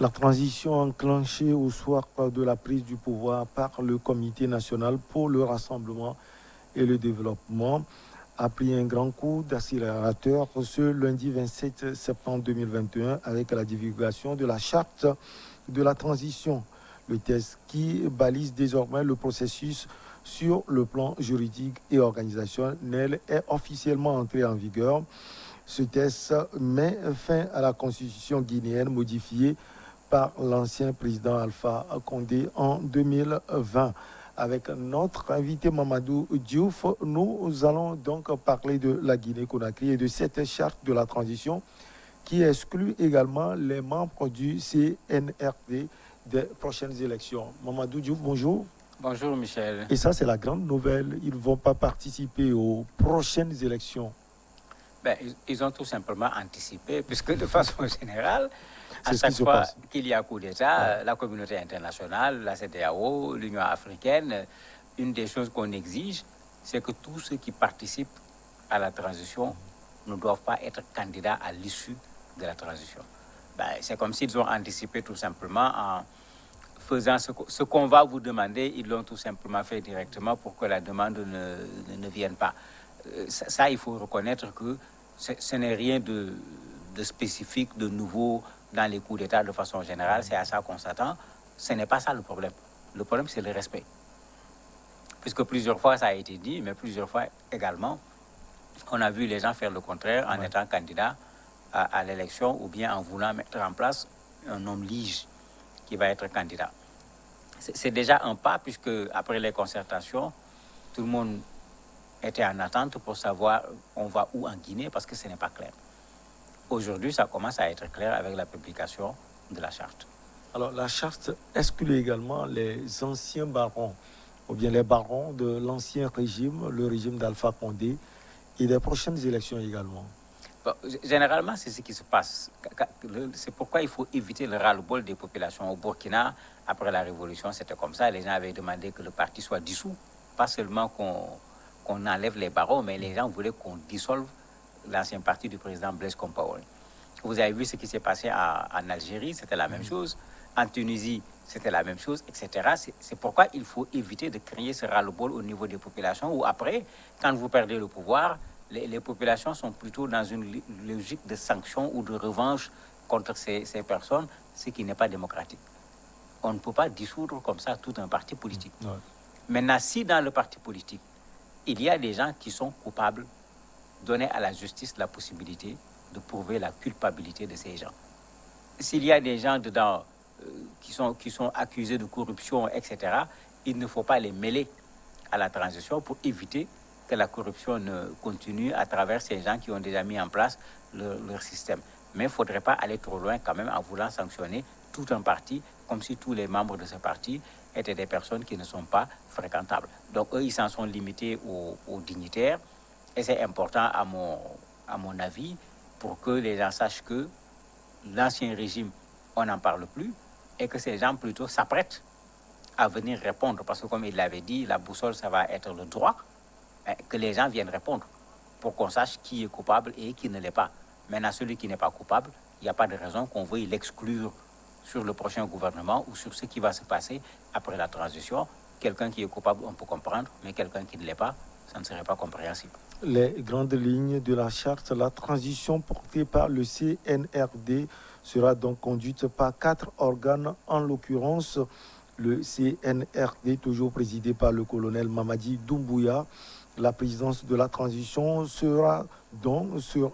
La transition enclenchée au soir de la prise du pouvoir par le Comité national pour le rassemblement et le développement a pris un grand coup d'accélérateur ce lundi 27 septembre 2021 avec la divulgation de la charte de la transition, le texte qui balise désormais le processus sur le plan juridique et organisationnel est officiellement entré en vigueur. Ce texte met fin à la constitution guinéenne modifiée par l'ancien président Alpha Condé en 2020. Avec notre invité Mamadou Diouf, nous allons donc parler de la Guinée-Conakry et de cette charte de la transition qui exclut également les membres du CNRD des prochaines élections. Mamadou Diouf, bonjour. Bonjour Michel. Et ça, c'est la grande nouvelle. Ils ne vont pas participer aux prochaines élections. Ben, ils ont tout simplement anticipé, puisque de façon générale, à chaque fois qu'il y a coup d'État, la communauté internationale, la CEDEAO, l'Union africaine, une des choses qu'on exige, c'est que tous ceux qui participent à la transition ne doivent pas être candidats à l'issue de la transition. Ben, c'est comme s'ils ont anticipé tout simplement en faisant ce qu'on va vous demander, ils l'ont tout simplement fait directement pour que la demande ne vienne pas. Ça, il faut reconnaître que ce n'est rien de spécifique, de nouveau dans les coups d'État de façon générale. C'est à ça qu'on s'attend. Ce n'est pas ça le problème. Le problème, c'est le respect. Puisque plusieurs fois, ça a été dit, mais plusieurs fois également, on a vu les gens faire le contraire en étant candidats à l'élection ou bien en voulant mettre en place un homme lige qui va être candidat. C'est déjà un pas, puisque après les concertations, tout le monde était en attente pour savoir on va où en Guinée, parce que ce n'est pas clair. Aujourd'hui, ça commence à être clair avec la publication de la charte. Alors, la charte exclut également les anciens barons, ou bien les barons de l'ancien régime, le régime d'Alpha Condé, et des prochaines élections également. Bon, généralement, c'est ce qui se passe. C'est pourquoi il faut éviter le ras-le-bol des populations. Au Burkina, après la révolution, c'était comme ça. Les gens avaient demandé que le parti soit dissous. Pas seulement qu'on enlève les barons, mais les gens voulaient qu'on dissolve l'ancien parti du président Blaise Compaoré. Vous avez vu ce qui s'est passé en Algérie, c'était la même chose. En Tunisie, c'était la même chose, etc. C'est pourquoi il faut éviter de créer ce ras-le-bol au niveau des populations, où après, quand vous perdez le pouvoir, les populations sont plutôt dans une logique de sanction ou de revanche contre ces personnes, ce qui n'est pas démocratique. On ne peut pas dissoudre comme ça tout un parti politique. Maintenant, si dans le parti politique, il y a des gens qui sont coupables, donner à la justice la possibilité de prouver la culpabilité de ces gens. S'il y a des gens dedans qui sont accusés de corruption, etc., il ne faut pas les mêler à la transition pour éviter que la corruption ne continue à travers ces gens qui ont déjà mis en place leur système. Mais il ne faudrait pas aller trop loin quand même en voulant sanctionner tout un parti, comme si tous les membres de ce parti étaient des personnes qui ne sont pas fréquentables. Donc eux, ils s'en sont limités aux dignitaires. Et c'est important, à mon avis, pour que les gens sachent que l'ancien régime, on n'en parle plus, et que ces gens plutôt s'apprêtent à venir répondre. Parce que comme il l'avait dit, la boussole, ça va être le droit, que les gens viennent répondre pour qu'on sache qui est coupable et qui ne l'est pas. Maintenant, celui qui n'est pas coupable, il n'y a pas de raison qu'on veuille l'exclure sur le prochain gouvernement ou sur ce qui va se passer après la transition. Quelqu'un qui est coupable, on peut comprendre, mais quelqu'un qui ne l'est pas, ça ne serait pas compréhensible. Les grandes lignes de la charte, la transition portée par le CNRD sera donc conduite par 4 organes, en l'occurrence le CNRD, toujours présidé par le colonel Mamadi Doumbouya. La présidence de la transition sera donc,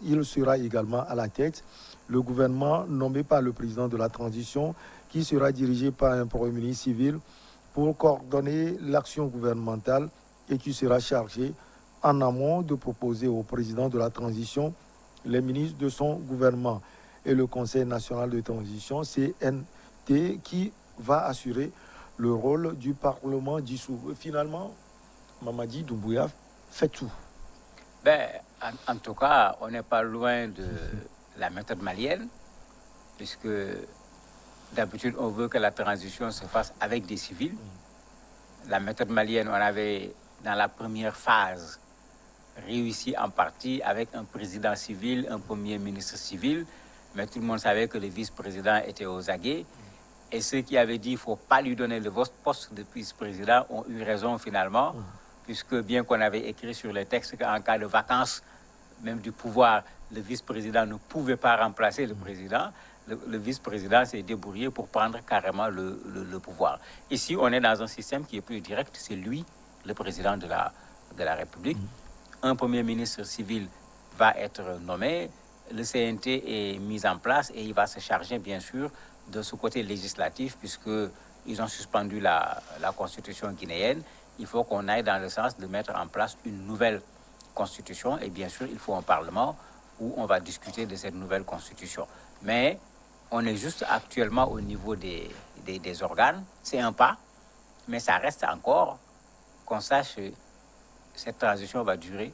il sera également à la tête. Le gouvernement nommé par le président de la transition, qui sera dirigé par un premier ministre civil pour coordonner l'action gouvernementale et qui sera chargé en amont de proposer au président de la transition les ministres de son gouvernement et le Conseil national de transition, CNT, qui va assurer le rôle du Parlement dissous. Finalement, Mamadi Doumbouya fait tout. Ben, en tout cas, on n'est pas loin de la méthode malienne, puisque d'habitude, on veut que la transition se fasse avec des civils. La méthode malienne, on avait, dans la première phase, réussi en partie avec un président civil, un premier ministre civil, mais tout le monde savait que le vice-président était aux aguets. Et ceux qui avaient dit qu'il ne faut pas lui donner le poste de vice-président ont eu raison finalement, puisque bien qu'on avait écrit sur les textes qu'en cas de vacance, même du pouvoir, le vice-président ne pouvait pas remplacer le président. Le vice-président s'est débrouillé pour prendre carrément le pouvoir. Ici, on est dans un système qui est plus direct. C'est lui, le président de la République. Un premier ministre civil va être nommé. Le CNT est mis en place et il va se charger, bien sûr, de ce côté législatif, puisqu'ils ont suspendu la constitution guinéenne. Il faut qu'on aille dans le sens de mettre en place une nouvelle constitution. Et bien sûr, il faut un parlement où on va discuter de cette nouvelle constitution. Mais on est juste actuellement au niveau des organes. C'est un pas, mais ça reste encore qu'on sache cette transition va durer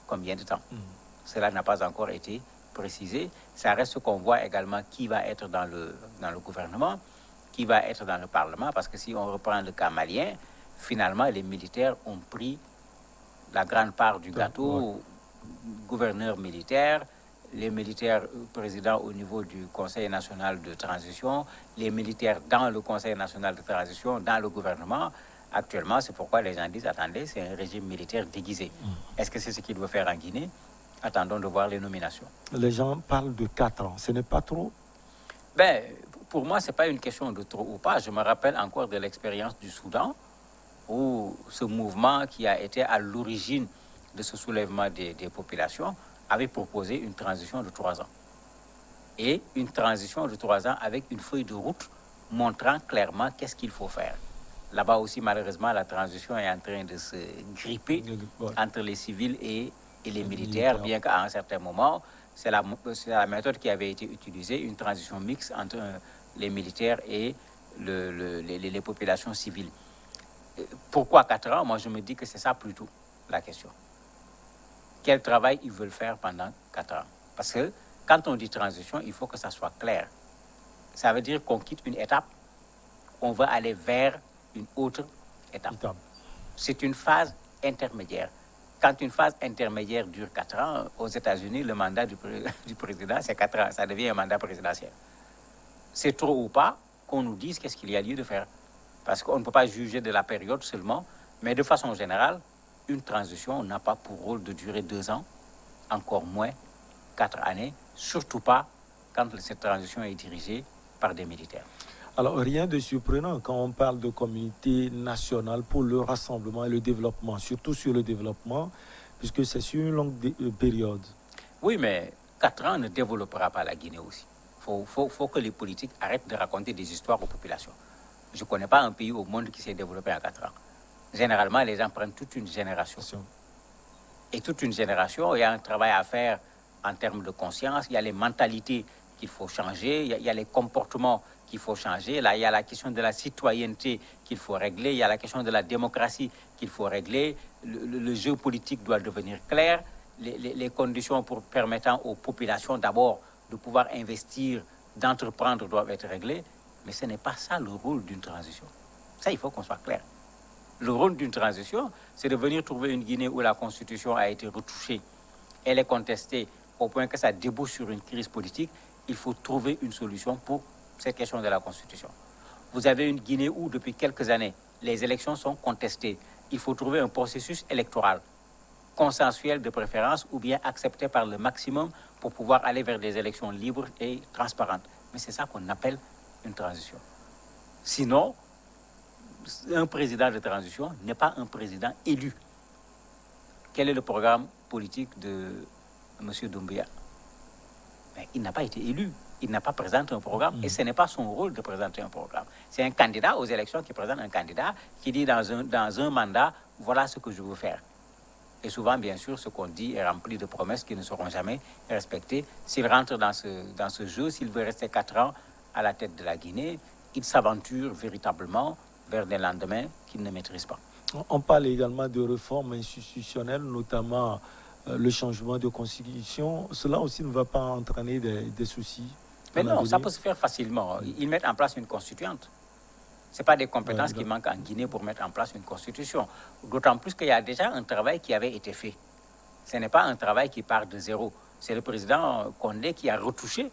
combien de temps. Cela n'a pas encore été précisé. Ça reste qu'on voit également qui va être dans le gouvernement, qui va être dans le Parlement, parce que si on reprend le cas malien, finalement, les militaires ont pris la grande part du gâteau, gouverneur militaire, les militaires présidents au niveau du Conseil national de transition, les militaires dans le Conseil national de transition, dans le gouvernement. Actuellement, c'est pourquoi les gens disent, attendez, c'est un régime militaire déguisé. Est-ce que c'est ce qu'il veut faire en Guinée? Attendons de voir les nominations. Les gens parlent de 4 ans. Ce n'est pas trop? Ben, pour moi, ce n'est pas une question de trop ou pas. Je me rappelle encore de l'expérience du Soudan, où ce mouvement qui a été à l'origine de ce soulèvement des populations avait proposé une transition de 3 ans. Et une transition de 3 ans avec une feuille de route montrant clairement qu'est-ce qu'il faut faire. Là-bas aussi, malheureusement, la transition est en train de se gripper entre les civils et les militaires, bien qu'à un certain moment, c'est la méthode qui avait été utilisée, une transition mixte entre les militaires et les populations civiles. Pourquoi 4 ans? Moi, je me dis que c'est ça plutôt la question. Quel travail ils veulent faire pendant 4 ans? Parce que quand on dit transition, il faut que ça soit clair. Ça veut dire qu'on quitte une étape, on va aller vers une autre étape. C'est une phase intermédiaire. Quand une phase intermédiaire dure 4 ans, aux États-Unis, le mandat du président, c'est 4 ans. Ça devient un mandat présidentiel. C'est trop ou pas qu'on nous dise qu'est-ce qu'il y a lieu de faire. Parce qu'on ne peut pas juger de la période seulement, mais de façon générale, une transition n'a pas pour rôle de durer 2 ans, encore moins 4 années, surtout pas quand cette transition est dirigée par des militaires. Alors, rien de surprenant quand on parle de communauté nationale pour le rassemblement et le développement, surtout sur le développement, puisque c'est sur une longue période. Oui, mais 4 ans ne développera pas la Guinée aussi. Faut que les politiques arrêtent de raconter des histoires aux populations. Je ne connais pas un pays au monde qui s'est développé en 4 ans. Généralement, les gens prennent toute une génération. Et toute une génération, il y a un travail à faire en termes de conscience, il y a les mentalités qu'il faut changer, il y a les comportements qu'il faut changer. Là, il y a la question de la citoyenneté qu'il faut régler, il y a la question de la démocratie qu'il faut régler. Le jeu politique doit devenir clair. Les conditions permettant aux populations d'abord de pouvoir investir, d'entreprendre doivent être réglées. Mais ce n'est pas ça le rôle d'une transition. Ça, il faut qu'on soit clair. Le rôle d'une transition, c'est de venir trouver une Guinée où la Constitution a été retouchée. Elle est contestée au point que ça débouche sur une crise politique. Il faut trouver une solution pour cette question de la Constitution. Vous avez une Guinée où, depuis quelques années, les élections sont contestées. Il faut trouver un processus électoral consensuel de préférence ou bien accepté par le maximum pour pouvoir aller vers des élections libres et transparentes. Mais c'est ça qu'on appelle une transition. Sinon, un président de transition n'est pas un président élu. Quel est le programme politique de M. Doumbouya? Il n'a pas été élu. Il n'a pas présenté un programme et ce n'est pas son rôle de présenter un programme. C'est un candidat aux élections qui présente un candidat qui dit dans un mandat, voilà ce que je veux faire. Et souvent, bien sûr, ce qu'on dit est rempli de promesses qui ne seront jamais respectées. S'il rentre dans ce jeu, s'il veut rester 4 ans à la tête de la Guinée, il s'aventure véritablement vers des lendemains qu'il ne maîtrise pas. On parle également de réformes institutionnelles, notamment le changement de constitution. Cela aussi ne va pas entraîner des soucis? Mais non, ça peut se faire facilement. Ils mettent en place une constituante. Ce n'est pas des compétences qui manquent en Guinée pour mettre en place une constitution. D'autant plus qu'il y a déjà un travail qui avait été fait. Ce n'est pas un travail qui part de zéro. C'est le président Condé qui a retouché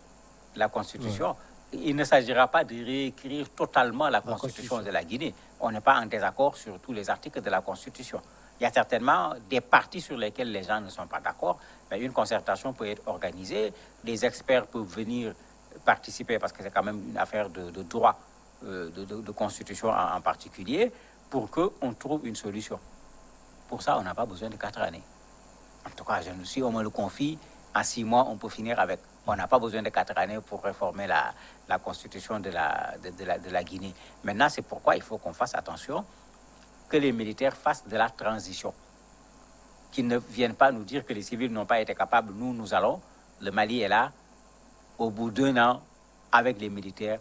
la Constitution. Il ne s'agira pas de réécrire totalement la Constitution de la Guinée. On n'est pas en désaccord sur tous les articles de la Constitution. Il y a certainement des parties sur lesquelles les gens ne sont pas d'accord, mais une concertation peut être organisée, des experts peuvent venir participer parce que c'est quand même une affaire de droit, de Constitution en particulier, pour qu'on trouve une solution. Pour ça, on n'a pas besoin de 4 années. En tout cas, si on me le confie, en 6 mois, on peut finir avec. On n'a pas besoin de 4 années pour réformer la Constitution de la Guinée. Maintenant, c'est pourquoi il faut qu'on fasse attention que les militaires fassent de la transition. Qu'ils ne viennent pas nous dire que les civils n'ont pas été capables. Nous allons. Le Mali est là. Au bout d'1 an, avec les militaires,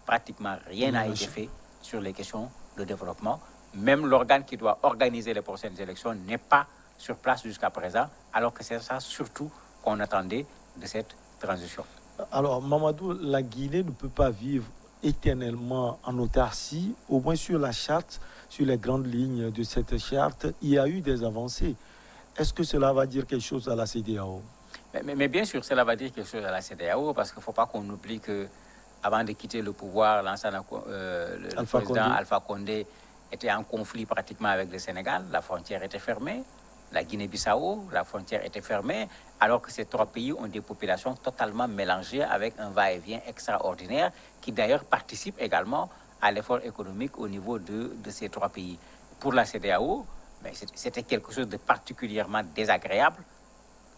pratiquement rien n'a été fait sur les questions de développement. Même l'organe qui doit organiser les prochaines élections n'est pas sur place jusqu'à présent, alors que c'est ça surtout qu'on attendait de cette transition. Alors, Mamadou, la Guinée ne peut pas vivre éternellement en autarcie. Au moins sur la charte, sur les grandes lignes de cette charte, il y a eu des avancées. Est-ce que cela va dire quelque chose à la CEDEAO? Mais bien sûr, cela va dire quelque chose à la CEDEAO, parce qu'il ne faut pas qu'on oublie qu'avant de quitter le pouvoir, le président Alpha Condé était en conflit pratiquement avec le Sénégal. La frontière était fermée. La Guinée-Bissau, la frontière était fermée, alors que ces 3 pays ont des populations totalement mélangées avec un va-et-vient extraordinaire qui d'ailleurs participe également à l'effort économique au niveau de ces 3 pays. Pour la CEDEAO, c'était quelque chose de particulièrement désagréable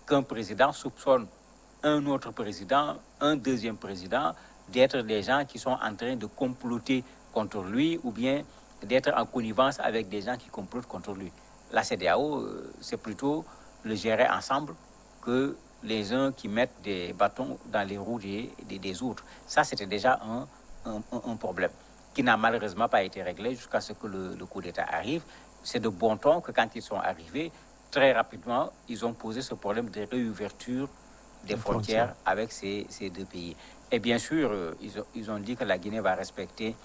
qu'un président soupçonne un autre président, un deuxième président, d'être des gens qui sont en train de comploter contre lui ou bien d'être en connivence avec des gens qui complotent contre lui. La CEDEAO, c'est plutôt le gérer ensemble que les uns qui mettent des bâtons dans les roues des autres. Ça, c'était déjà un problème qui n'a malheureusement pas été réglé jusqu'à ce que le coup d'État arrive. C'est de bon ton que quand ils sont arrivés, très rapidement, ils ont posé ce problème de réouverture des frontières avec ces 2 pays. Et bien sûr, ils ont dit que la Guinée va respecter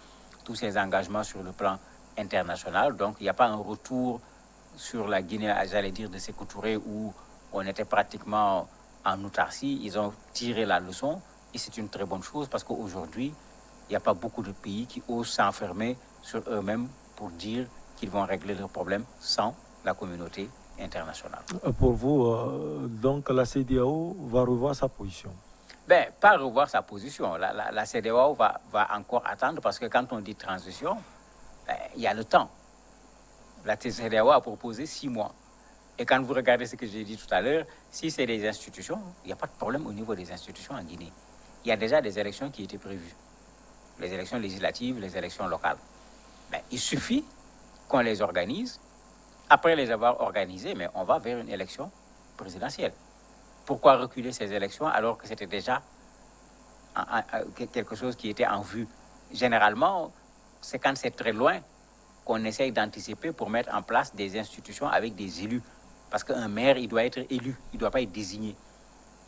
tous ses engagements sur le plan international. Donc, il n'y a pas un retour sur la Guinée, j'allais dire, de Sékou Touré, où on était pratiquement en autarcie. Ils ont tiré la leçon et c'est une très bonne chose parce qu'aujourd'hui, il n'y a pas beaucoup de pays qui osent s'enfermer sur eux-mêmes pour dire qu'ils vont régler leurs problèmes sans la communauté internationale. Pour vous, donc la CEDEAO va revoir sa position? Pas revoir sa position. La CEDEAO va encore attendre parce que quand on dit transition, il y a le temps. La CEDEAO a proposé 6 mois. Et quand vous regardez ce que j'ai dit tout à l'heure, si c'est des institutions, il n'y a pas de problème au niveau des institutions en Guinée. Il y a déjà des élections qui étaient prévues. Les élections législatives, les élections locales. Il suffit qu'on les organise. Après les avoir organisées, mais on va vers une élection présidentielle. Pourquoi reculer ces élections alors que c'était déjà quelque chose qui était en vue? Généralement, c'est quand c'est très loin qu'on essaye d'anticiper pour mettre en place des institutions avec des élus. Parce qu'un maire, il doit être élu, il ne doit pas être désigné.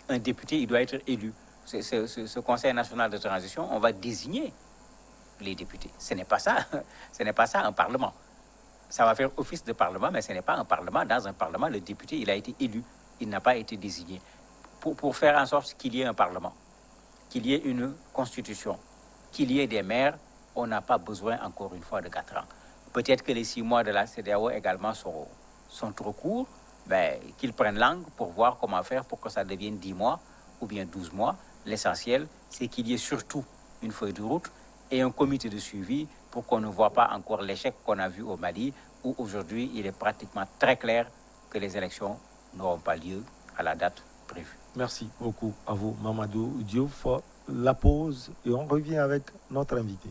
Un député, il doit être élu. Ce Conseil national de transition, on va désigner les députés. Ce n'est pas ça un parlement. Ça va faire office de parlement, mais ce n'est pas un parlement. Dans un parlement, le député, il a été élu. Il n'a pas été désigné. Pour faire en sorte qu'il y ait un parlement, qu'il y ait une constitution, qu'il y ait des maires, on n'a pas besoin, encore une fois, de 4 ans. Peut-être que les 6 mois de la CEDEAO également sont trop courts, qu'ils prennent langue pour voir comment faire pour que ça devienne 10 mois ou bien 12 mois. L'essentiel, c'est qu'il y ait surtout une feuille de route et un comité de suivi pour qu'on ne voit pas encore l'échec qu'on a vu au Mali, où aujourd'hui, il est pratiquement très clair que les élections n'auront pas lieu à la date prévue. Merci beaucoup à vous, Mamadou Diouf. La pause et on revient avec notre invité.